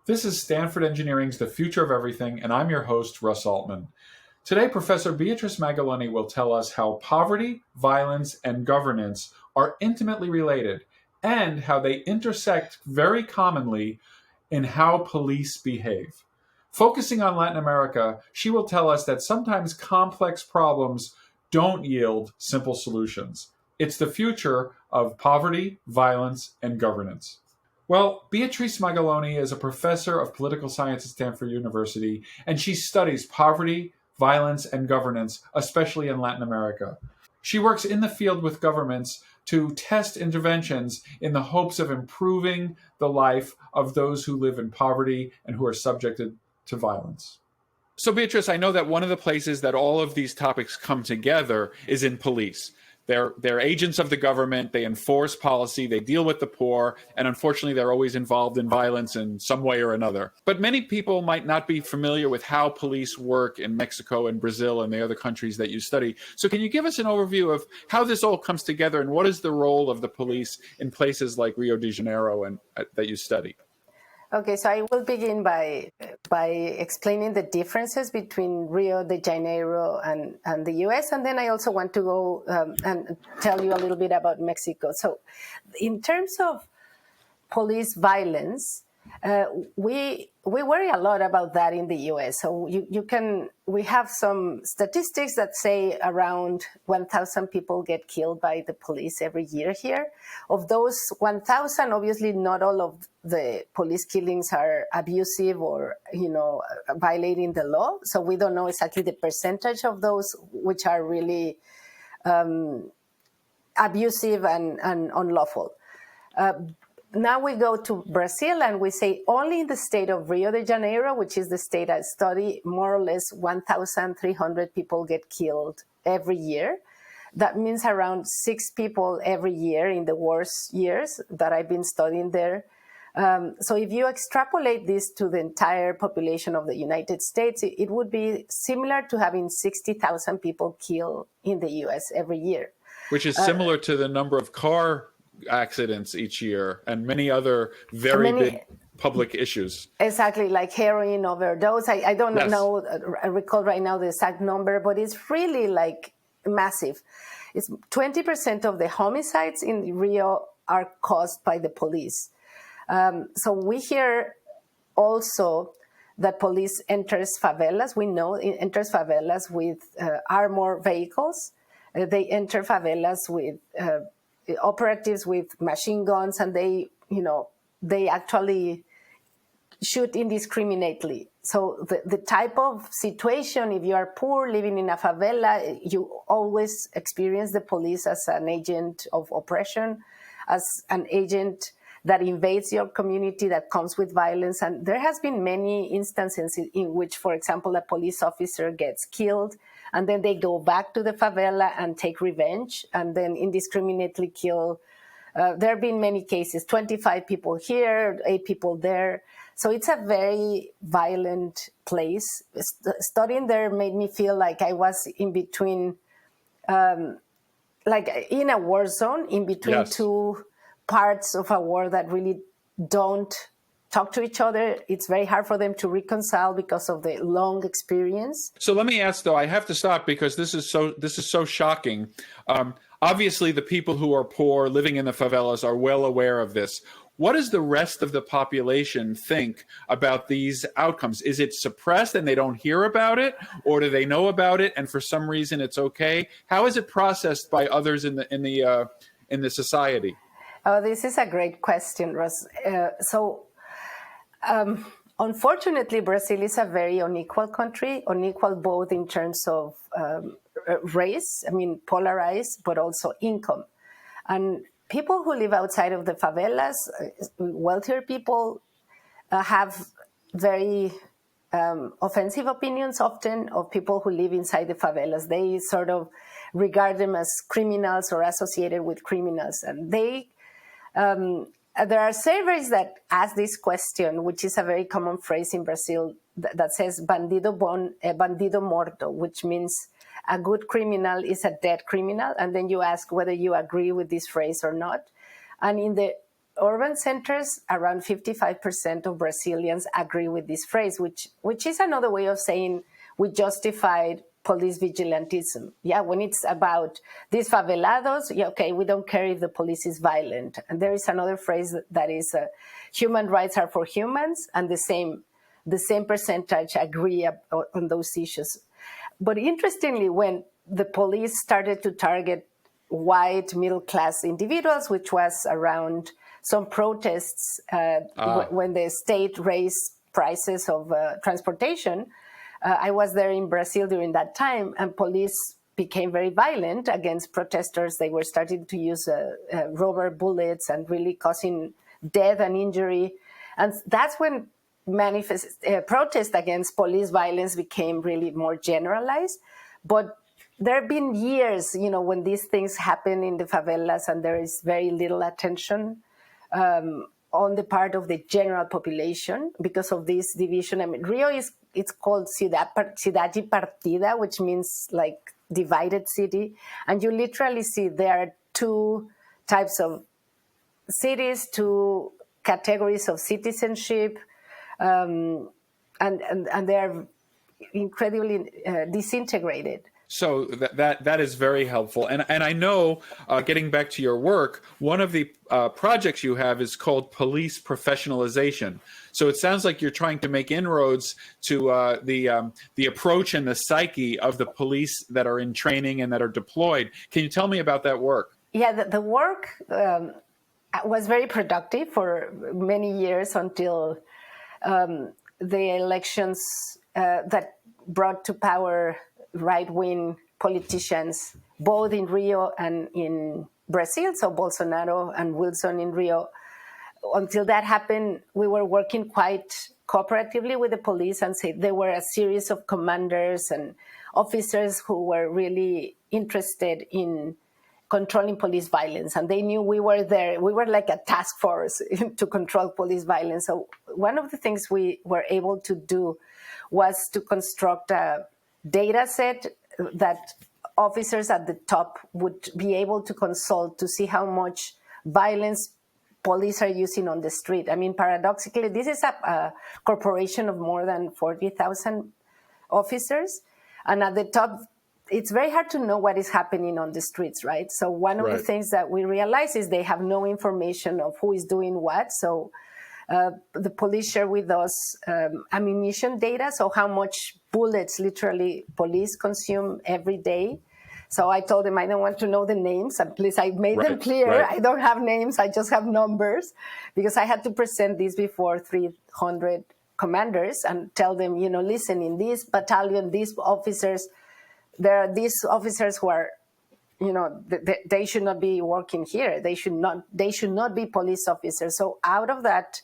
This is Stanford Engineering's The Future of Everything, and I'm your host, Russ Altman. Today, Professor Beatriz Magaloni will tell us how poverty, violence, and governance are intimately related, and how they intersect very commonly in how police behave. Focusing on Latin America, she will tell us that sometimes complex problems don't yield simple solutions. It's the future of poverty, violence, and governance. Well, Beatriz Magaloni is a professor of political science at Stanford University, and she studies poverty, violence, and governance, especially in Latin America. She works in the field with governments to test interventions in the hopes of improving the life of those who live in poverty and who are subjected to violence. So, Beatriz, I know that one of the places that all of these topics come together is in police. They're agents of the government, they enforce policy, they deal with the poor, and unfortunately they're always involved in violence in some way or another. But many people might not be familiar with how police work in Mexico and Brazil and the other countries that you study. So can you give us an overview of how this all comes together and what is the role of the police in places like Rio de Janeiro and that you study? Okay, so I will begin by explaining the differences between Rio de Janeiro and the U.S., and then I also want to go and tell you a little bit about Mexico. So in terms of police violence, we worry a lot about that in the U.S. So we have some statistics that say around 1,000 people get killed by the police every year here. Of those 1,000, obviously not all of the police killings are abusive or, violating the law. So we don't know exactly the percentage of those which are really abusive and unlawful. Now we go to Brazil and we say only in the state of Rio de Janeiro, which is the state I study, more or less 1,300 people get killed every year. That means around 6 people every year in the worst years that I've been studying there. So if you extrapolate this to the entire population of the United States, it would be similar to having 60,000 people killed in the U.S. every year. Which is similar to the number of car accidents each year and many other big public issues. Exactly, like heroin overdose. I don't know, I recall right now the exact number, but it's really like massive. It's 20% of the homicides in Rio are caused by the police. So we hear also that police enters favelas. We know it enters favelas with armored vehicles. They enter favelas with operatives with machine guns, and they actually shoot indiscriminately. So the type of situation, if you are poor living in a favela, you always experience the police as an agent of oppression, as an agent that invades your community, that comes with violence. And there has been many instances in which, for example, a police officer gets killed, and then they go back to the favela and take revenge and then indiscriminately kill. There have been many cases, 25 people here, 8 people there. So it's a very violent place. Studying there made me feel like I was in between, like in a war zone, in between two parts of a war that really don't talk to each other. It's very hard for them to reconcile because of the long experience. So let me ask, though, I have to stop because this is so shocking. Obviously, the people who are poor living in the favelas are well aware of this. What does the rest of the population think about these outcomes? Is it suppressed and they don't hear about it, or do they know about it and for some reason it's okay? How is it processed by others in the society? Oh, this is a great question, Russ. Unfortunately, Brazil is a very unequal country, unequal both in terms of race, polarized, but also income. And people who live outside of the favelas, wealthier people, have very offensive opinions often of people who live inside the favelas. They sort of regard them as criminals or associated with criminals. And there are surveys that ask this question, which is a very common phrase in Brazil that says bandido bon é bandido morto, which means a good criminal is a dead criminal. And then you ask whether you agree with this phrase or not. And in the urban centers, around 55% of Brazilians agree with this phrase, which is another way of saying we justified police vigilantism. Yeah, when it's about these favelados, yeah, okay, we don't care if the police is violent. And there is another phrase that is human rights are for humans, and the same percentage agree on those issues. But interestingly, when the police started to target white middle-class individuals, which was around some protests when the state raised prices of transportation. I was there in Brazil during that time, and police became very violent against protesters. They were starting to use rubber bullets and really causing death and injury. And that's when protest against police violence became really more generalized. But there have been years, when these things happen in the favelas and there is very little attention on the part of the general population because of this division. I mean, Rio it's called Cidade Partida, which means like divided city. And you literally see there are two types of cities, two categories of citizenship, and they're incredibly disintegrated. So that is very helpful. And I know, getting back to your work, one of the projects you have is called police professionalization. So it sounds like you're trying to make inroads to the approach and the psyche of the police that are in training and that are deployed. Can you tell me about that work? Yeah, the work was very productive for many years until the elections that brought to power right-wing politicians, both in Rio and in Brazil, so Bolsonaro and Wilson in Rio. Until that happened, we were working quite cooperatively with the police, and there were a series of commanders and officers who were really interested in controlling police violence, and they knew we were there. We were like a task force to control police violence. So one of the things we were able to do was to construct a data set that officers at the top would be able to consult to see how much violence police are using on the street. I mean, paradoxically, this is a corporation of more than 40,000 officers. And at the top, it's very hard to know what is happening on the streets, right? So one of the things that we realize is they have no information of who is doing what. So the police share with us ammunition data, so how much bullets literally police consume every day. So I told them I don't want to know the names. At least I made them clear. I don't have names. I just have numbers, because I had to present this before 300 commanders and tell them, listen, in this battalion, these officers, there are these officers who are, they should not be working here. They should not be police officers. So out of that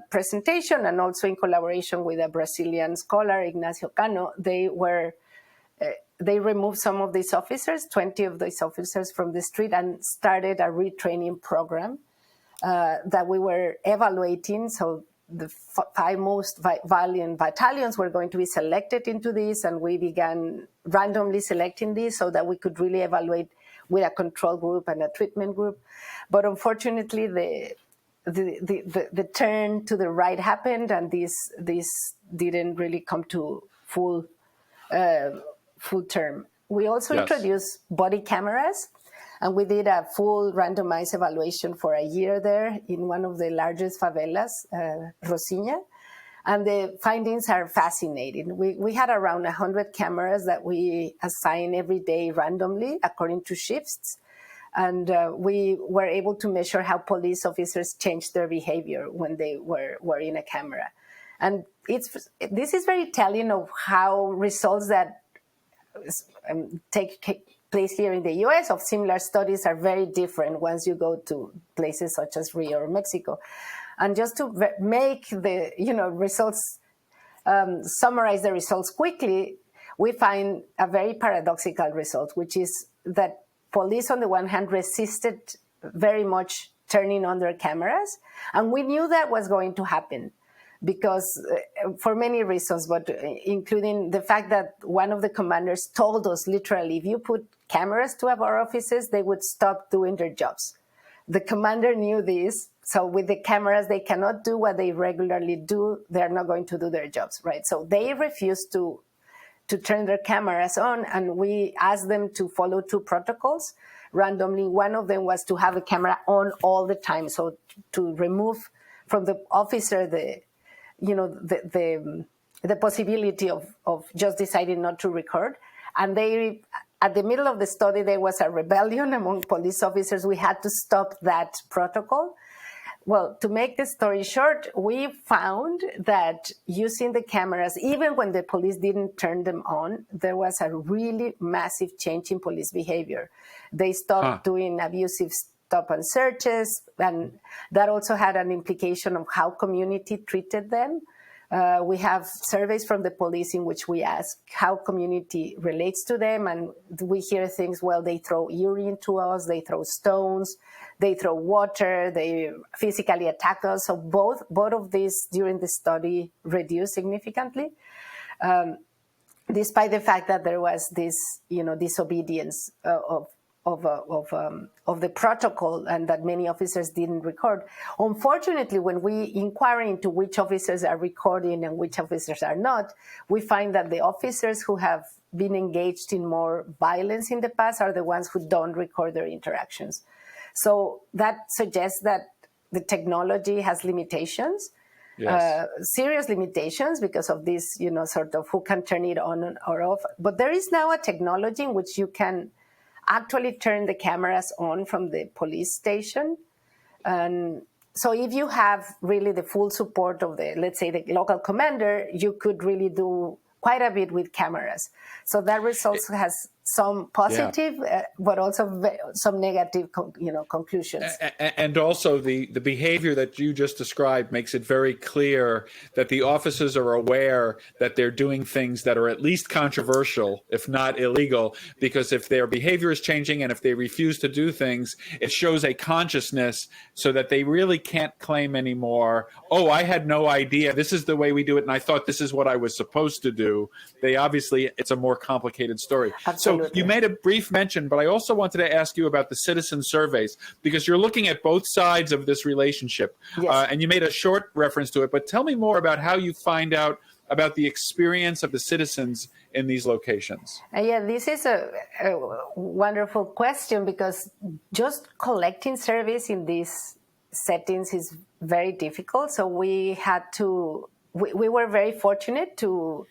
presentation, and also in collaboration with a Brazilian scholar, Ignacio Cano, they removed some of these officers, 20 of these officers from the street, and started a retraining program that we were evaluating. So the 5 most violent battalions were going to be selected into this, and we began randomly selecting these so that we could really evaluate with a control group and a treatment group. But unfortunately, the turn to the right happened, and this didn't really come to full term. We also introduced body cameras, and we did a full randomized evaluation for a year there in one of the largest favelas, Rocinha, and the findings are fascinating. We had around 100 cameras that we assign every day randomly according to shifts, and we were able to measure how police officers changed their behavior when they were in a camera. And this is very telling of how results that take place here in the US of similar studies are very different once you go to places such as Rio or Mexico. And just to make the results, summarize the results quickly, we find a very paradoxical result, which is that police on the one hand resisted very much turning on their cameras, and we knew that was going to happen, because for many reasons, but including the fact that one of the commanders told us literally, if you put cameras to our offices, they would stop doing their jobs. the commander knew this. So with the cameras, they cannot do what they regularly do. They're not going to do their jobs, right? So they refused to turn their cameras on, and we asked them to follow 2 protocols randomly. One of them was to have the camera on all the time, so to remove from the officer the possibility of just deciding not to record. And they, at the middle of the study, there was a rebellion among police officers. We had to stop that protocol. Well, to make the story short, we found that using the cameras, even when the police didn't turn them on, there was a really massive change in police behavior. They stopped doing abusive stop and searches, and that also had an implication of how community treated them. We have surveys from the police in which we ask how community relates to them, and we hear things, well, they throw urine to us, they throw stones, they throw water, they physically attack us. So both of these during the study reduced significantly, despite the fact that there was this, disobedience of the protocol, and that many officers didn't record. Unfortunately, when we inquire into which officers are recording and which officers are not, we find that the officers who have been engaged in more violence in the past are the ones who don't record their interactions. So that suggests that the technology has limitations. Yes. Serious limitations because of this, sort of who can turn it on or off. But there is now a technology in which you can actually turn the cameras on from the police station. And so if you have really the full support of let's say the local commander, you could really do quite a bit with cameras. So that result has some positive, but also some negative, conclusions. And also the behavior that you just described makes it very clear that the officers are aware that they're doing things that are at least controversial, if not illegal, because if their behavior is changing and if they refuse to do things, it shows a consciousness so that they really can't claim anymore, oh, I had no idea, this is the way we do it, and I thought this is what I was supposed to do. They obviously, it's a more complicated story. Absolutely. So you made a brief mention, but I also wanted to ask you about the citizen surveys, because you're looking at both sides of this relationship. Yes. And you made a short reference to it, but tell me more about how you find out about the experience of the citizens in these locations. Yeah, this is a wonderful question, because just collecting surveys in these settings is very difficult. So we were very fortunate to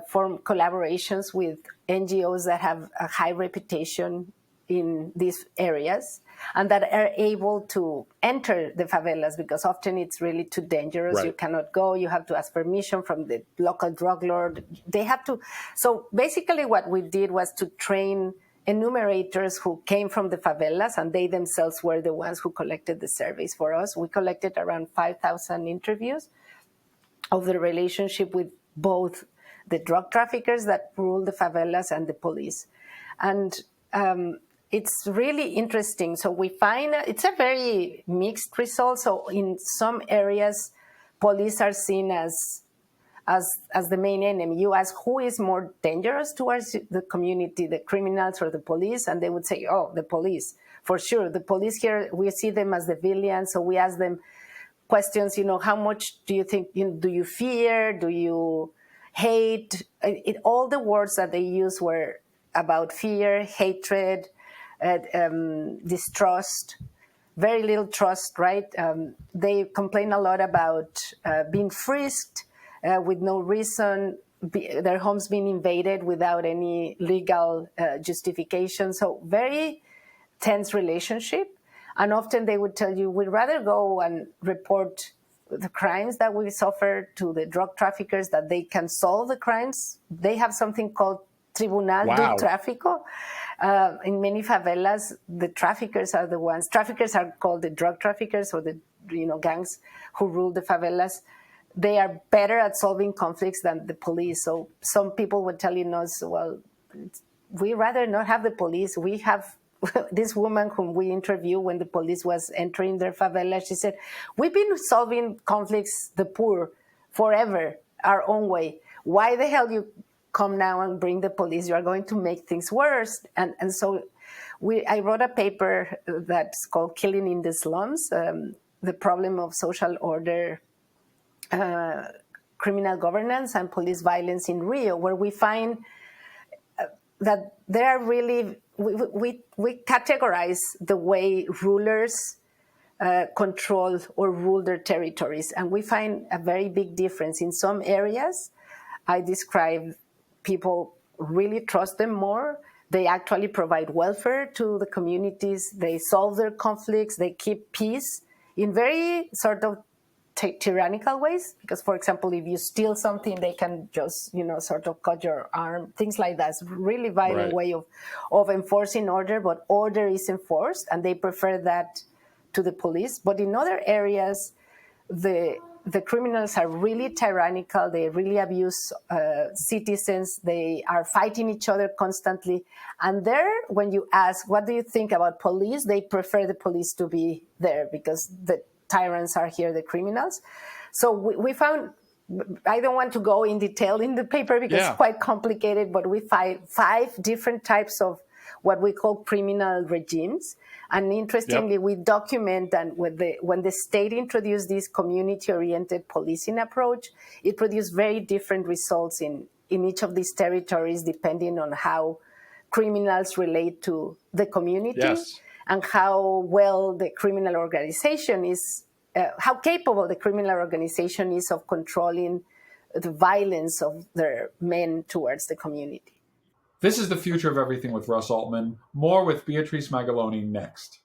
form collaborations with NGOs that have a high reputation in these areas and that are able to enter the favelas, because often it's really too dangerous. Right. You cannot go. You have to ask permission from the local drug lord. They have to. So basically what we did was to train enumerators who came from the favelas, and they themselves were the ones who collected the surveys for us. We collected around 5,000 interviews of the relationship with both the drug traffickers that rule the favelas and the police. And it's really interesting. So we find it's a very mixed result. So in some areas, police are seen as the main enemy. You ask who is more dangerous towards the community, the criminals or the police, and they would say, oh, the police. For sure, the police here, we see them as the villains. So we ask them questions, how much do you think, do you fear? Do you hate? All the words that they used were about fear, hatred, distrust, very little trust, right? They complain a lot about being frisked with no reason, their homes being invaded without any legal justification. So very tense relationship. And often they would tell you, we'd rather go and report the crimes that we suffer to the drug traffickers, that they can solve the crimes. They have something called Tribunal do Tráfico. In many favelas, the traffickers are the ones. Traffickers are called the drug traffickers, or the gangs who rule the favelas. They are better at solving conflicts than the police. So some people were telling us, well, we rather not have the police. We have this woman whom we interviewed when the police was entering their favela. She said, we've been solving conflicts, the poor, forever, our own way. Why the hell you come now and bring the police? You are going to make things worse. And so I wrote a paper that's called Killing in the Slums, the problem of social order, criminal governance, and police violence in Rio, where we find that there are really, we categorize the way rulers control or rule their territories. And we find a very big difference. In some areas, I describe people really trust them more. They actually provide welfare to the communities. They solve their conflicts. They keep peace in very sort of tyrannical ways. Because, for example, if you steal something, they can just, sort of cut your arm, things like that. It's a really violent way of enforcing order, but order is enforced, and they prefer that to the police. But in other areas, the criminals are really tyrannical. They really abuse citizens. They are fighting each other constantly. And there, when you ask, what do you think about police? They prefer the police to be there because the tyrants are here, the criminals. So we found, I don't want to go in detail in the paper because it's quite complicated, but we find 5 different types of what we call criminal regimes. And interestingly, we document that when the state introduced this community-oriented policing approach, it produced very different results in each of these territories, depending on how criminals relate to the community and how well the criminal organization is, how capable the criminal organization is of controlling the violence of their men towards the community. This is The Future of Everything with Russ Altman. More with Beatriz Magaloni next.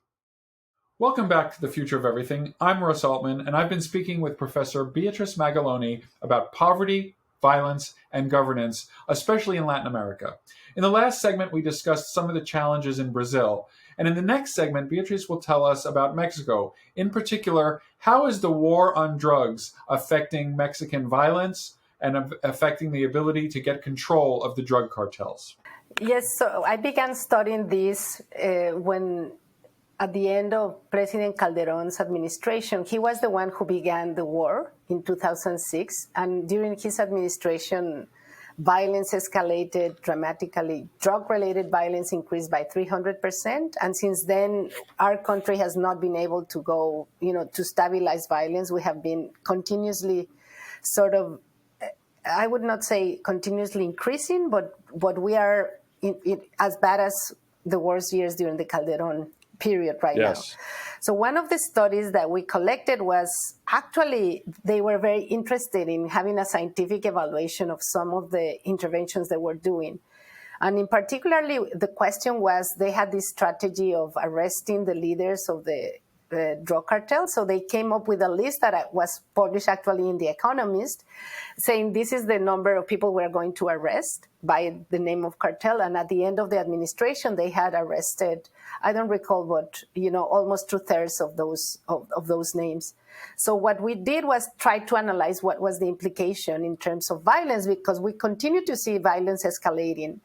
Welcome back to The Future of Everything. I'm Russ Altman, and I've been speaking with Professor Beatriz Magaloni about poverty, violence, and governance, especially in Latin America. In the last segment, we discussed some of the challenges in Brazil. And in the next segment, Beatriz will tell us about Mexico. In particular, how is the war on drugs affecting Mexican violence and affecting the ability to get control of the drug cartels? Yes, so I began studying this when, at the end of President Calderón's administration, he was the one who began the war in 2006. And during his administration, violence escalated dramatically. Drug-related violence increased by 300%. And since then, our country has not been able to go, to stabilize violence. We have been continuously sort of, I would not say continuously increasing, but we are as bad as the worst years during the Calderón period right now. So one of the studies that we collected was actually they were very interested in having a scientific evaluation of some of the interventions they were doing. And in particularly, the question was they had this strategy of arresting the leaders of the drug cartel. So they came up with a list that was published actually in The Economist, saying this is the number of people we're going to arrest by the name of cartel. And at the end of the administration, they had arrested, I don't recall, but almost 2/3 of those names. So what we did was try to analyze what was the implication in terms of violence, because we continue to see violence escalating.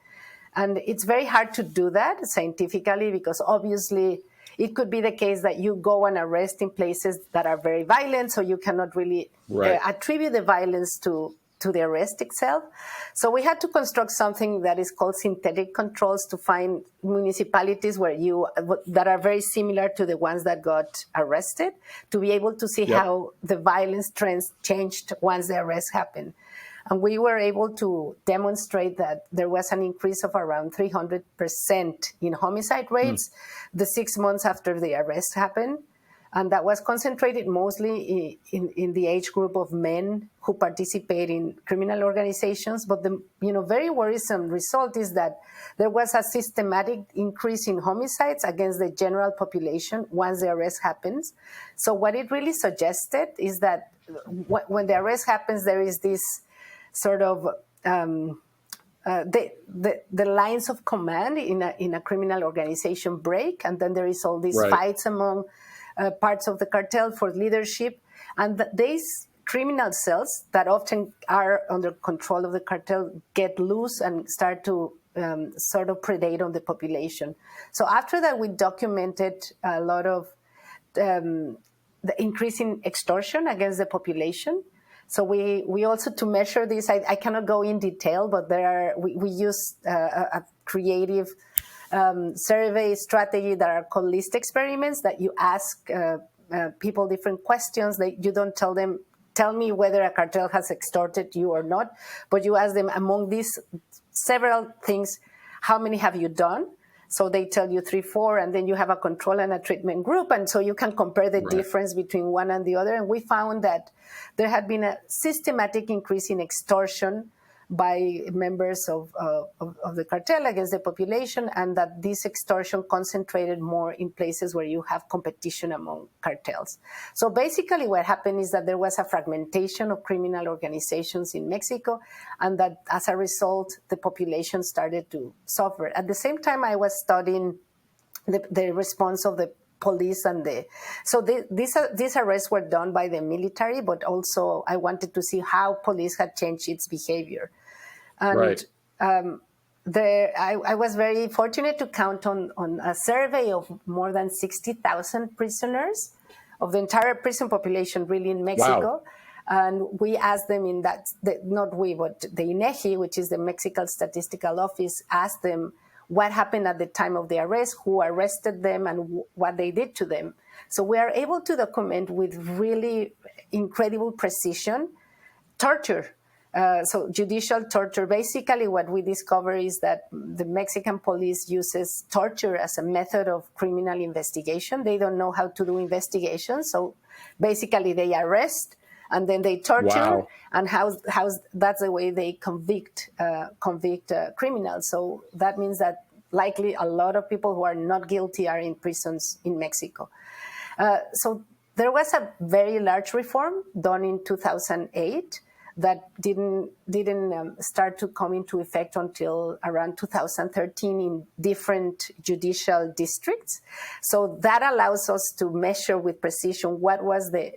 And it's very hard to do that scientifically because obviously it could be the case that you go and arrest in places that are very violent, so you cannot really attribute the violence to the arrest itself. So we had to construct something that is called synthetic controls to find municipalities that are very similar to the ones that got arrested, to be able to see how the violence trends changed once the arrest happened. And we were able to demonstrate that there was an increase of around 300% in homicide rates the 6 months after the arrest happened. And that was concentrated mostly in the age group of men who participate in criminal organizations. But the very worrisome result is that there was a systematic increase in homicides against the general population once the arrest happens. So what it really suggested is that when the arrest happens, there is this sort of the lines of command in a criminal organization break, and then there is all these fights among parts of the cartel for leadership, and these criminal cells that often are under control of the cartel get loose and start to sort of predate on the population. So after that, we documented a lot of the increase in extortion against the population. So we also, to measure this, I cannot go in detail, but we use a creative survey strategy that are called list experiments, that you ask people different questions. You don't tell me whether a cartel has extorted you or not, but you ask them, among these several things, how many have you done? So they tell you 3, 4, and then you have a control and a treatment group. And so you can compare the difference between one and the other. And we found that there had been a systematic increase in extortion by members of the cartel against the population, and that this extortion concentrated more in places where you have competition among cartels. So basically what happened is that there was a fragmentation of criminal organizations in Mexico, and that as a result, the population started to suffer. At the same time, I was studying the response of the police these arrests were done by the military, but also I wanted to see how police had changed its behavior. And I was very fortunate to count on a survey of more than 60,000 prisoners of the entire prison population, really, in Mexico. Wow. And we asked them but the INEGI, which is the Mexican Statistical Office, asked them what happened at the time of the arrest, who arrested them, and what they did to them. So we are able to document with really incredible precision torture. So judicial torture, basically what we discover is that the Mexican police uses torture as a method of criminal investigation. They don't know how to do investigations. So basically they arrest and then they torture, and that's the way they convict criminals. So that means that likely a lot of people who are not guilty are in prisons in Mexico. So there was a very large reform done in 2008 that didn't start to come into effect until around 2013 in different judicial districts. So that allows us to measure with precision what was the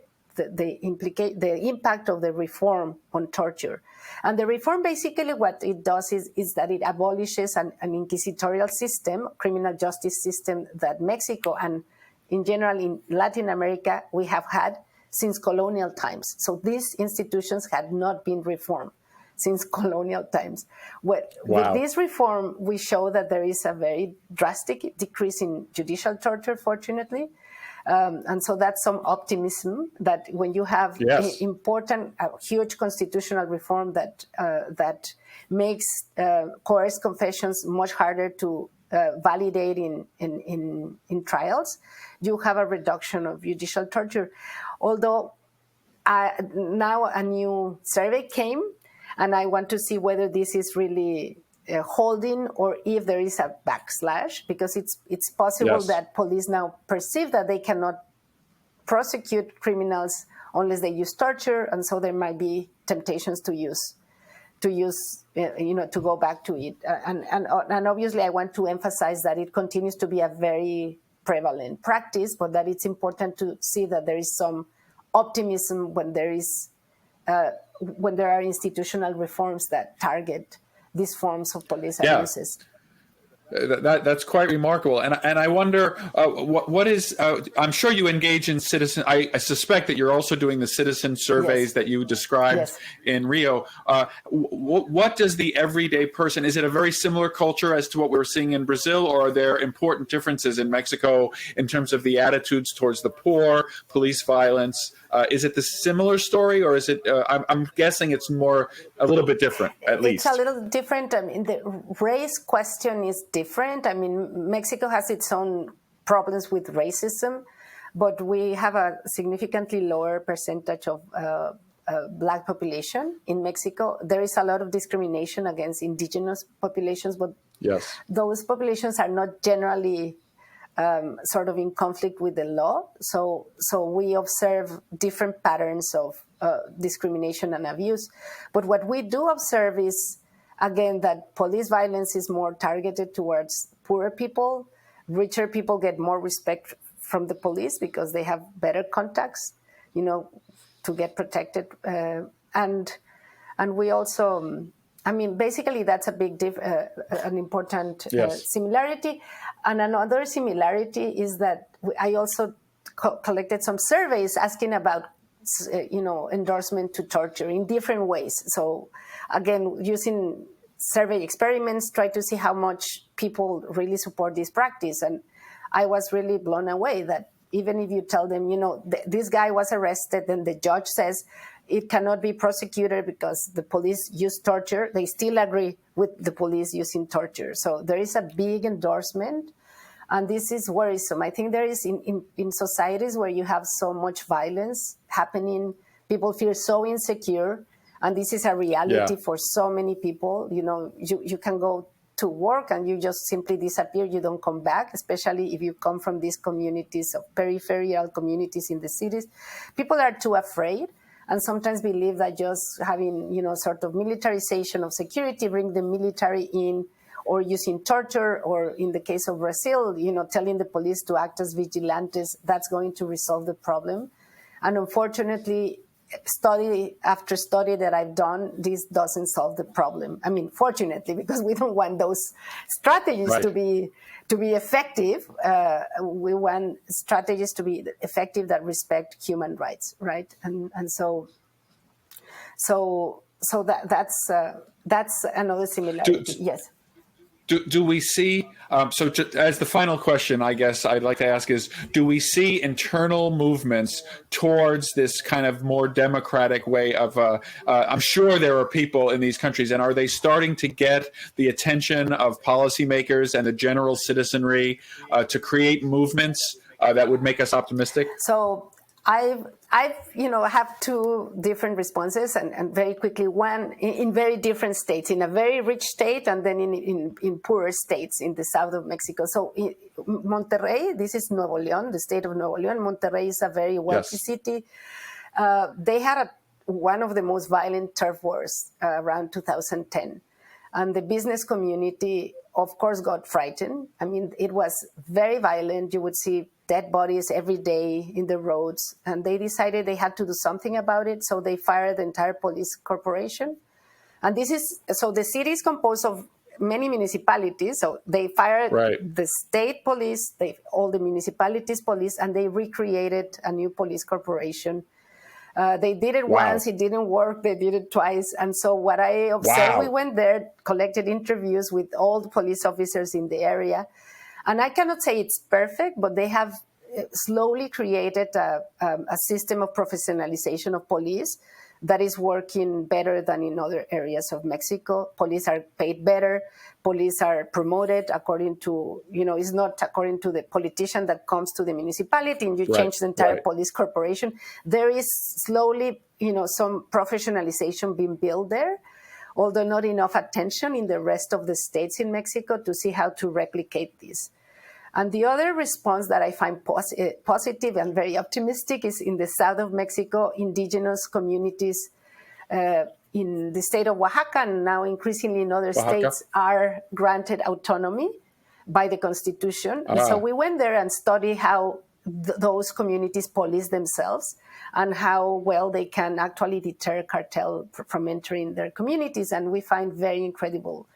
impact of the reform on torture. And the reform, basically what it does is that it abolishes an inquisitorial system, criminal justice system, that Mexico and in general in Latin America we have had since colonial times. So these institutions had not been reformed since colonial times. With this reform, we show that there is a very drastic decrease in judicial torture, fortunately. And so that's some optimism that when you have important, huge constitutional reform that makes coerced confessions much harder to validate in trials, you have a reduction of judicial torture. Although now a new survey came, and I want to see whether this is really holding or if there is a backslash, because it's possible that police now perceive that they cannot prosecute criminals unless they use torture, and so there might be temptations to go back to it. And obviously I want to emphasize that it continues to be a very prevalent practice, but that it's important to see that there is some optimism when there are institutional reforms that target these forms of police abuses. That's quite remarkable, and I wonder what is. I'm sure you engage in citizen. I suspect that you're also doing the citizen surveys that you described in Rio. What does the everyday person? Is it a very similar culture as to what we're seeing in Brazil, or are there important differences in Mexico in terms of the attitudes towards the poor, police violence? Is it the similar story, or is it? I'm guessing it's a little bit different, at least. It's a little different. I mean, the race question is different. I mean, Mexico has its own problems with racism, but we have a significantly lower percentage of Black population in Mexico. There is a lot of discrimination against indigenous populations, but those populations are not generally sort of in conflict with the law. So we observe different patterns of discrimination and abuse. But what we do observe is, again, that police violence is more targeted towards poorer people. Richer people get more respect from the police because they have better contacts, to get protected. And we also... I mean, basically, that's a big, an important similarity. And another similarity is that I also collected some surveys asking about, endorsement to torture in different ways. So, again, using survey experiments, try to see how much people really support this practice. And I was really blown away that even if you tell them, this guy was arrested and the judge says it cannot be prosecuted because the police used torture, they still agree with the police using torture. So there is a big endorsement, and this is worrisome. I think there is in societies where you have so much violence happening, people feel so insecure, and this is a reality for so many people. You can go to work and you just simply disappear, you don't come back, especially if you come from these communities of peripheral communities in the cities. People are too afraid and sometimes believe that just having, sort of militarization of security, bring the military in, or using torture, or in the case of Brazil, telling the police to act as vigilantes, that's going to resolve the problem. And unfortunately, study after study that I've done, this doesn't solve the problem. I mean, fortunately, because we don't want those strategies to be effective. We want strategies to be effective that respect human rights, right? And so that's another similarity. Yes. Do we see, so as the final question, I guess I'd like to ask is, do we see internal movements towards this kind of more democratic way of, I'm sure there are people in these countries, and are they starting to get the attention of policymakers and the general citizenry to create movements that would make us optimistic? So I've have two different responses, and very quickly, one in very different states, in a very rich state and then in poorer states in the south of Mexico. So in Monterrey, this is Nuevo León, the state of Nuevo León. Monterrey is a very wealthy city. They had one of the most violent turf wars around 2010. And the business community, of course, got frightened. I mean, it was very violent. You would see dead bodies every day in the roads, and they decided they had to do something about it, so they fired the entire police corporation. And so the city is composed of many municipalities, so they fired the state police, all the municipalities police, and they recreated a new police corporation. They did it once, it didn't work, they did it twice. And so what I observed, we went there, collected interviews with all the police officers in the area. And I cannot say it's perfect, but they have slowly created a system of professionalization of police that is working better than in other areas of Mexico. Police are paid better. Police are promoted according to, it's not according to the politician that comes to the municipality and you change the entire police corporation. There is slowly, some professionalization being built there, although not enough attention in the rest of the states in Mexico to see how to replicate this. And the other response that I find positive and very optimistic is in the south of Mexico, indigenous communities in the state of Oaxaca and now increasingly in other states are granted autonomy by the Constitution. And so we went there and studied how those communities police themselves and how well they can actually deter cartel from entering their communities. And we find very incredible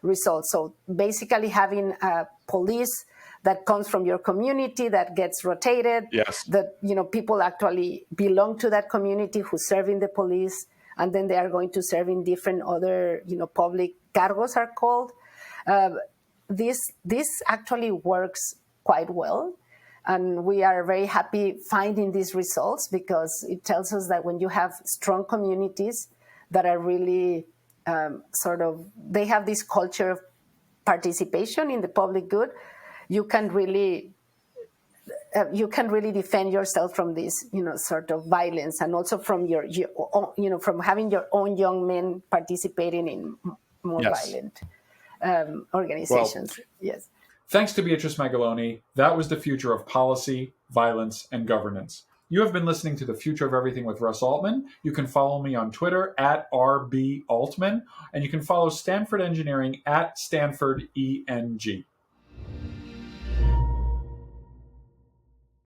results. So basically having a police that comes from your community, that gets rotated, that people actually belong to that community who serve in the police, and then they are going to serve in different other, public cargos are called. This actually works quite well. And we are very happy finding these results because it tells us that when you have strong communities that are really they have this culture of participation in the public good, you can really defend yourself from this, sort of violence, and also from from having your own young men participating in more violent organizations. Yes. Thanks to Beatriz Magaloni. That was the future of policy, violence, and governance. You have been listening to The Future of Everything with Russ Altman. You can follow me on Twitter at RBAltman, and you can follow Stanford Engineering at StanfordENG.